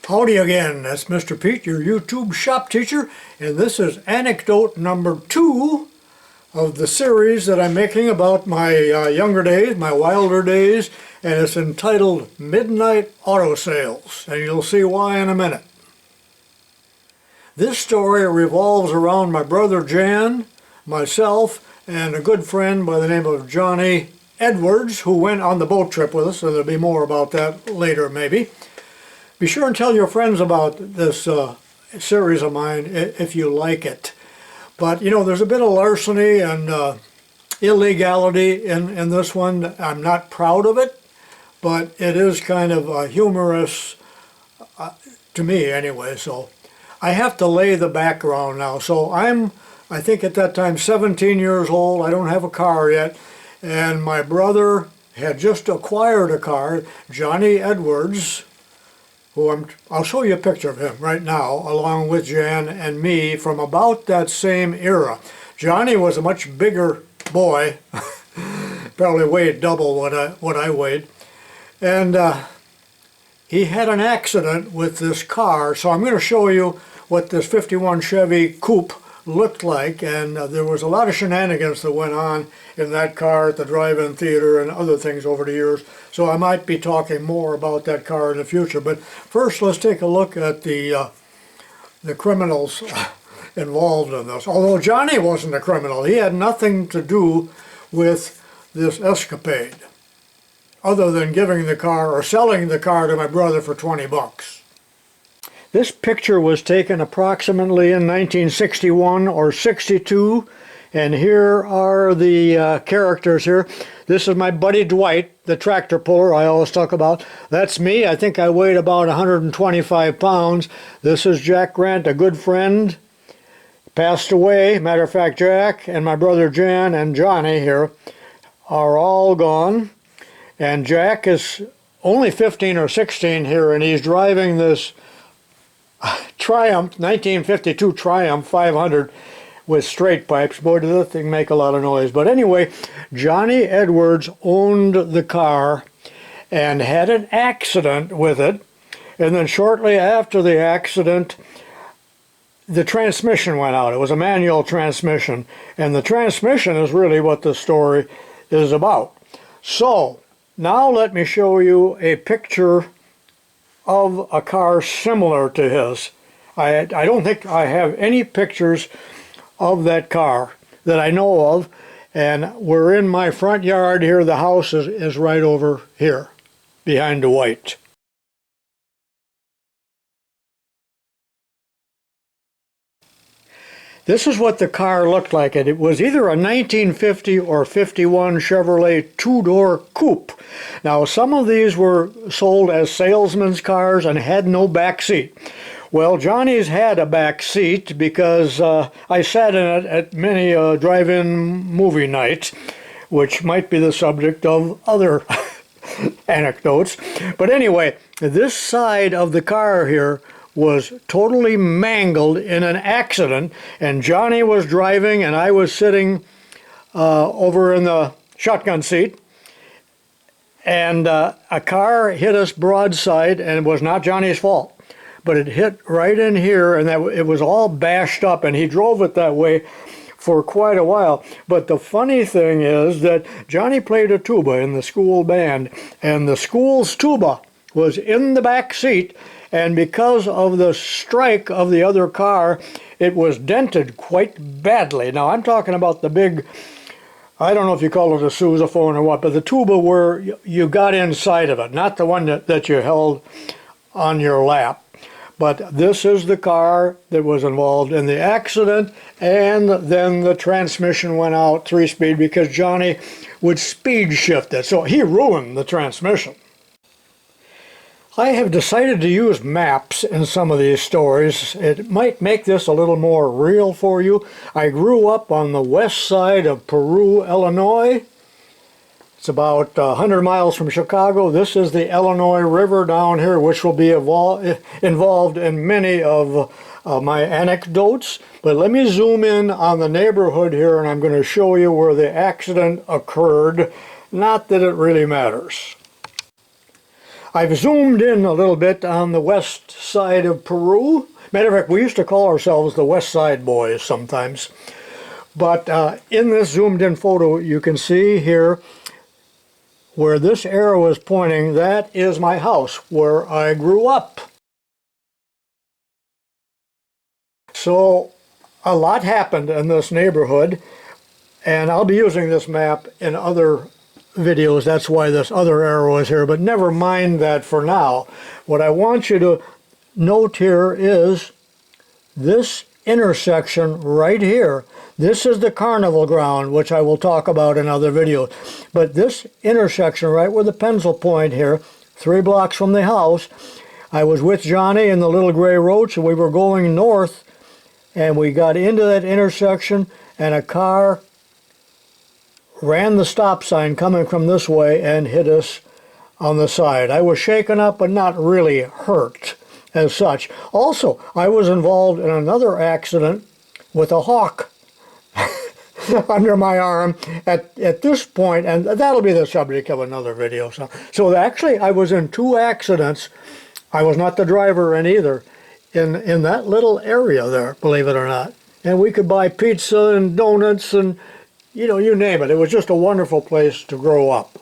Howdy again, that's Mr. Pete, your YouTube shop teacher, and this is anecdote number 2 of the series that I'm making about my younger days, my wilder days, and it's entitled Midnight Auto Sales, and you'll see why in a minute. This story revolves around my brother Jan, myself, and a good friend by the name of Johnny Edwards, who went on the boat trip with us, and there'll be more about that later maybe. Be sure and tell your friends about this series of mine if you like it. But you know, there's a bit of larceny and illegality in this one. I'm not proud of it, but it is kind of humorous to me anyway. So I have to lay the background now. So I think at that time 17 years old. I don't have a car yet, and my brother had just acquired a car, Johnny Edwards, who I'll show you a picture of him right now, along with Jan and me from about that same era. Johnny was a much bigger boy, probably weighed double what I weighed, and he had an accident with this car. So I'm going to show you what this 51 Chevy Coupe looked like, and there was a lot of shenanigans that went on in that car at the drive-in theater and other things over the years. So I might be talking more about that car in the future. But first, let's take a look at the criminals involved in this. Although Johnny wasn't a criminal, he had nothing to do with this escapade, other than giving the car or selling the car to my brother for 20 bucks. This picture was taken approximately in 1961 or 62, and here are the characters here. This is my buddy Dwight, the tractor puller I always talk about. That's me. I think I weighed about 125 pounds. This is Jack Grant, a good friend. Passed away. Matter of fact, Jack and my brother Jan and Johnny here are all gone. And Jack is only 15 or 16 here, and he's driving this Triumph, 1952 Triumph 500 with straight pipes. Boy, did that thing make a lot of noise. But anyway, Johnny Edwards owned the car and had an accident with it. And then shortly after the accident, the transmission went out. It was a manual transmission. And the transmission is really what the story is about. So, now let me show you a picture of a car similar to his. I don't think I have any pictures of that car that I know of, and we're in my front yard here. The house is right over here behind the white. This is what the car looked like. It was either a 1950 or 51 Chevrolet two-door coupe. Now, some of these were sold as salesmen's cars and had no back seat. Well, Johnny's had a back seat because I sat in it at many drive-in movie nights, which might be the subject of other anecdotes. But anyway, this side of the car here was totally mangled in an accident, and Johnny was driving and I was sitting over in the shotgun seat, and a car hit us broadside, and it was not Johnny's fault, but it hit right in here, and it was all bashed up, and he drove it that way for quite a while. But the funny thing is that Johnny played a tuba in the school band, and the school's tuba was in the back seat, and because of the strike of the other car, it was dented quite badly. Now, I'm talking about the big, I don't know if you call it a sousaphone or what, but the tuba where you got inside of it, not the one that you held on your lap. But this is the car that was involved in the accident, and then the transmission went out 3-speed because Johnny would speed shift it, so he ruined the transmission. I have decided to use maps in some of these stories. It might make this a little more real for you. I grew up on the west side of Peru, Illinois. It's about 100 miles from Chicago. This is the Illinois River down here, which will be involved in many of my anecdotes. But let me zoom in on the neighborhood here, and I'm going to show you where the accident occurred. Not that it really matters. I've zoomed in a little bit on the west side of Peru. Matter of fact, we used to call ourselves the West Side Boys sometimes. But in this zoomed in photo, you can see here where this arrow is pointing, that is my house where I grew up. So a lot happened in this neighborhood, and I'll be using this map in other videos. That's why this other arrow is here, but never mind that for now. What I want you to note here is this intersection right here. This is the carnival ground, which I will talk about in other videos. But this intersection right where the pencil point here, 3 blocks from the house, I was with Johnny in the little gray roach, and we were going north, and we got into that intersection, and a car ran the stop sign coming from this way and hit us on the side. I was shaken up but not really hurt as such. Also, I was involved in another accident with a hawk under my arm at this point, and that'll be the subject of another video. So actually, I was in 2 accidents. I was not the driver in either, in that little area there, believe it or not. And we could buy pizza and donuts and, you know, you name it. It was just a wonderful place to grow up.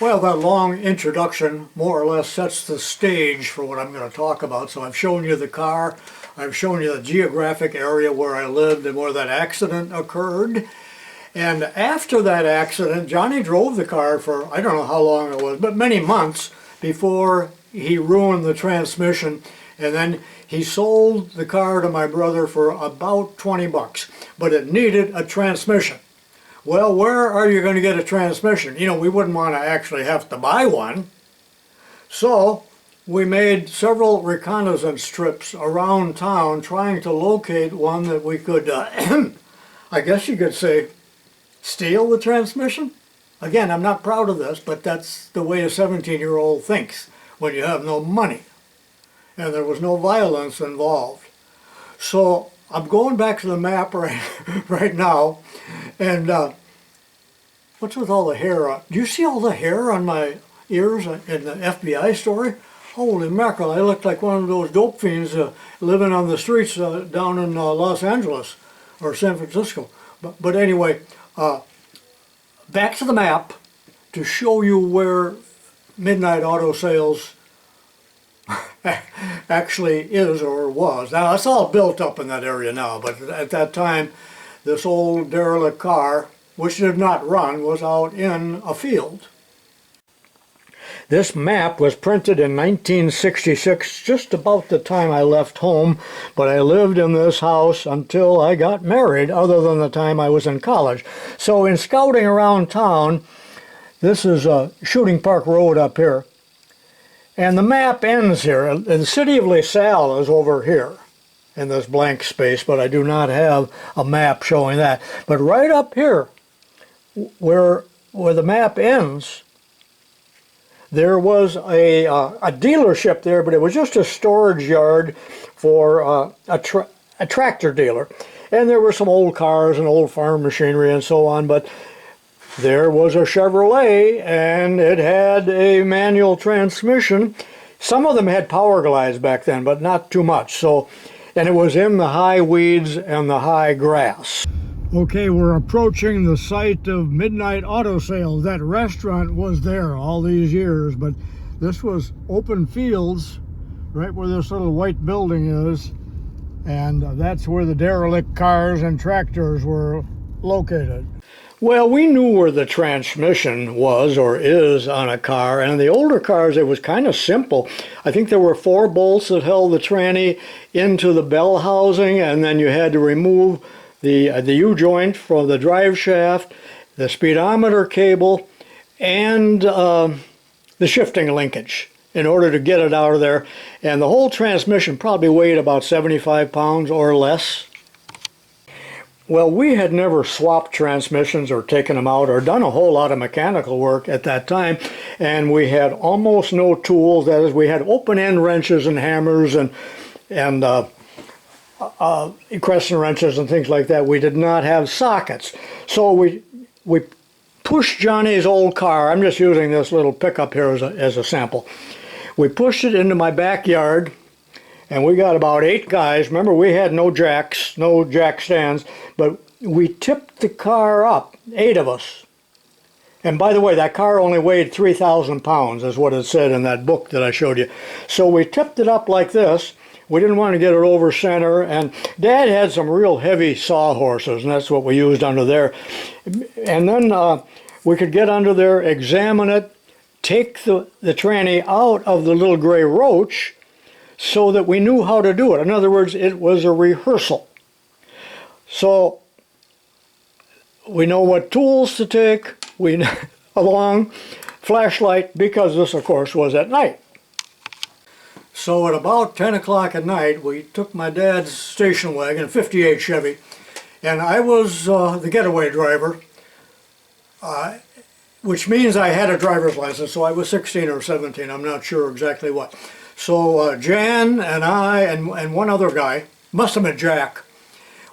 Well, that long introduction more or less sets the stage for what I'm going to talk about. So I've shown you the car, I've shown you the geographic area where I lived and where that accident occurred. And after that accident, Johnny drove the car for, I don't know how long it was, but many months before he ruined the transmission. And then he sold the car to my brother for about 20 bucks, but it needed a transmission. Well, where are you going to get a transmission? You know, we wouldn't want to actually have to buy one. So we made several reconnaissance trips around town trying to locate one that we could, I guess you could say, steal the transmission. Again, I'm not proud of this, but that's the way a 17-year-old thinks when you have no money. And there was no violence involved. So I'm going back to the map right now, and what's with all the hair? Do you see all the hair on my ears in the FBI story? Holy mackerel, I looked like one of those dope fiends living on the streets down in Los Angeles or San Francisco. But anyway, back to the map to show you where Midnight Auto Sales actually is or was. Now it's all built up in that area now, but at that time this old derelict car, which did not run, was out in a field. This map was printed in 1966, just about the time I left home, but I lived in this house until I got married, other than the time I was in college. So in scouting around town, this is Shooting Park Road up here, and the map ends here. The city of LaSalle is over here in this blank space, but I do not have a map showing that. But right up here, where the map ends, there was a dealership there, but it was just a storage yard for a tractor dealer. And there were some old cars and old farm machinery and so on, but there was a Chevrolet, and it had a manual transmission. Some of them had power glides back then, but not too much. So, and it was in the high weeds and the high grass. Okay, we're approaching the site of Midnight Auto Sales. That restaurant was there all these years, but this was open fields right where this little white building is, and that's where the derelict cars and tractors were located. Well, we knew where the transmission was or is on a car, and in the older cars it was kind of simple. I think there were 4 bolts that held the tranny into the bell housing, and then you had to remove the U-joint from the drive shaft, the speedometer cable, and the shifting linkage in order to get it out of there. And the whole transmission probably weighed about 75 pounds or less. Well, we had never swapped transmissions or taken them out or done a whole lot of mechanical work at that time, and we had almost no tools. That is, we had open-end wrenches and hammers and and crescent wrenches and things like that. We did not have sockets. So we pushed Johnny's old car. I'm just using this little pickup here as a sample. We pushed it into my backyard, and we got about 8 guys. Remember, we had no jacks, no jack stands, but we tipped the car up, 8 of us. And by the way, that car only weighed 3,000 pounds, is what it said in that book that I showed you. So we tipped it up like this. We didn't want to get it over center, and Dad had some real heavy sawhorses, and that's what we used under there. And then we could get under there, examine it, take the tranny out of the little gray roach so that we knew how to do it. In other words, it was a rehearsal. So we know what tools to take, along, flashlight, because this, of course, was at night. So at about 10 o'clock at night, we took my dad's station wagon, 58 Chevy, and I was the getaway driver, which means I had a driver's license, so I was 16 or 17, I'm not sure exactly what. So Jan and I and one other guy, must have been Jack,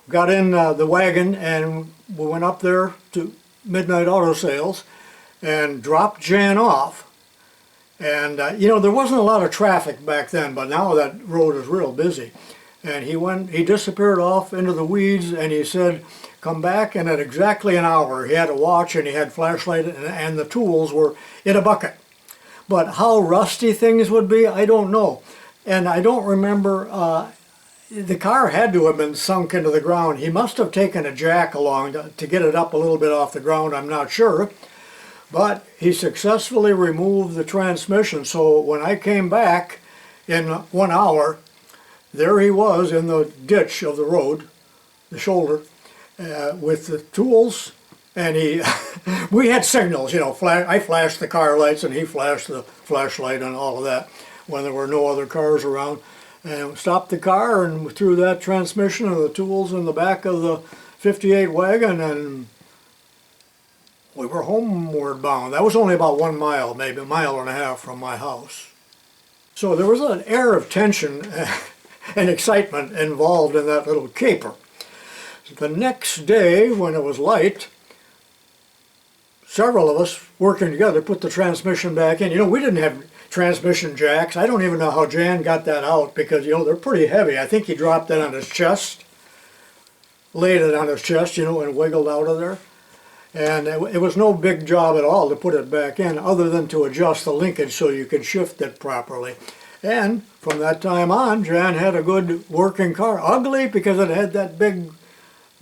got in the wagon and we went up there to Midnight Auto Sales and dropped Jan off. And you know, there wasn't a lot of traffic back then, but now that road is real busy. And he disappeared off into the weeds, and he said, come back in at exactly an hour. He had a watch and he had flashlight, and the tools were in a bucket. But how rusty things would be, I don't know. And I don't remember, the car had to have been sunk into the ground. He must have taken a jack along to get it up a little bit off the ground, I'm not sure. But he successfully removed the transmission, so when I came back in 1 hour, there he was in the ditch of the road, the shoulder, with the tools, and we had signals, you know, I flashed the car lights and he flashed the flashlight and all of that when there were no other cars around. And stopped the car and threw that transmission and the tools in the back of the 58 wagon, and we were homeward bound. That was only about 1 mile, maybe a mile and a half from my house. So there was an air of tension and excitement involved in that little caper. The next day, when it was light, several of us working together put the transmission back in. You know, we didn't have transmission jacks. I don't even know how Jan got that out because, you know, they're pretty heavy. I think he dropped it on his chest, laid it on his chest, you know, and wiggled out of there. And it was no big job at all to put it back in, other than to adjust the linkage so you could shift it properly. And from that time on, Jan had a good working car. Ugly because it had that big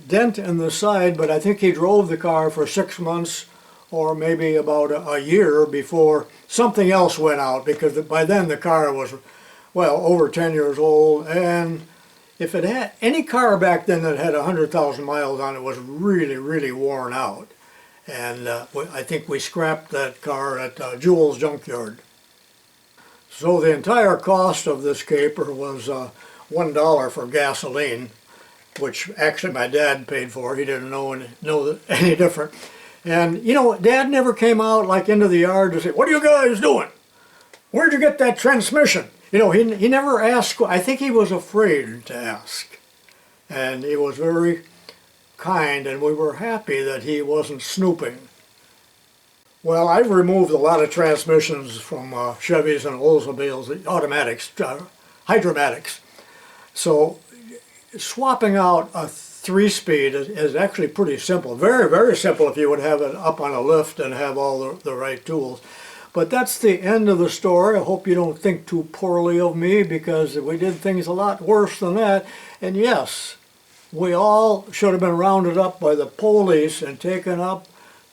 dent in the side, but I think he drove the car for 6 months or maybe about a year before something else went out, because by then the car was, well, over 10 years old. And if it had any car back then that had 100,000 miles on it, was really, really worn out. And I think we scrapped that car at Jewel's Junkyard. So the entire cost of this caper was $1 for gasoline, which actually my dad paid for. He didn't know any different. And you know, Dad never came out like into the yard to say, "What are you guys doing? Where'd you get that transmission?" You know, he never asked. I think he was afraid to ask. And he was very kind, and we were happy that he wasn't snooping. Well, I've removed a lot of transmissions from Chevys and Oldsmobiles, automatics, hydramatics. So swapping out a 3-speed is actually pretty simple. Very, very simple if you would have it up on a lift and have all the right tools. But that's the end of the story. I hope you don't think too poorly of me, because we did things a lot worse than that. And yes, we all should have been rounded up by the police and taken up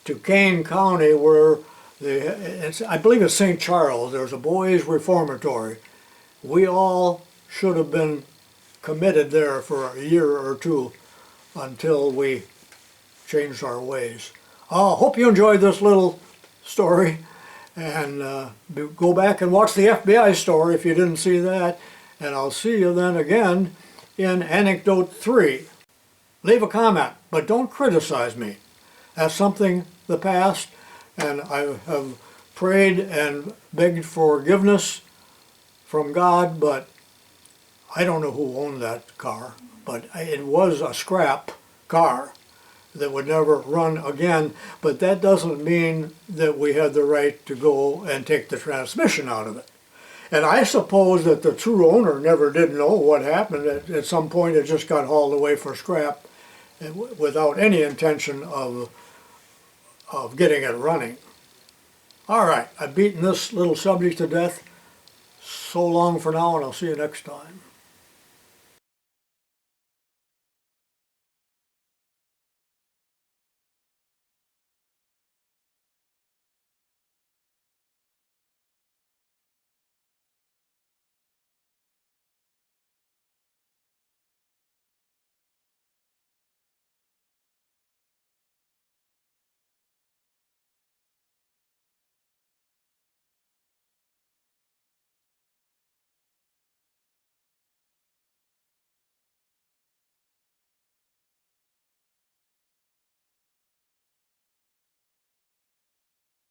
to Kane County, where I believe it's St. Charles. There's a boys' reformatory. We all should have been committed there for a year or two until we changed our ways. I hope you enjoyed this little story, and go back and watch the FBI story if you didn't see that, and I'll see you then again in Anecdote 3. Leave a comment, but don't criticize me. That's something the past, and I have prayed and begged forgiveness from God, but I don't know who owned that car, but it was a scrap car that would never run again, but that doesn't mean that we had the right to go and take the transmission out of it. And I suppose that the true owner never did know what happened. At some point it just got hauled away for scrap without any intention of getting it running. All right, I've beaten this little subject to death. So long for now, and I'll see you next time.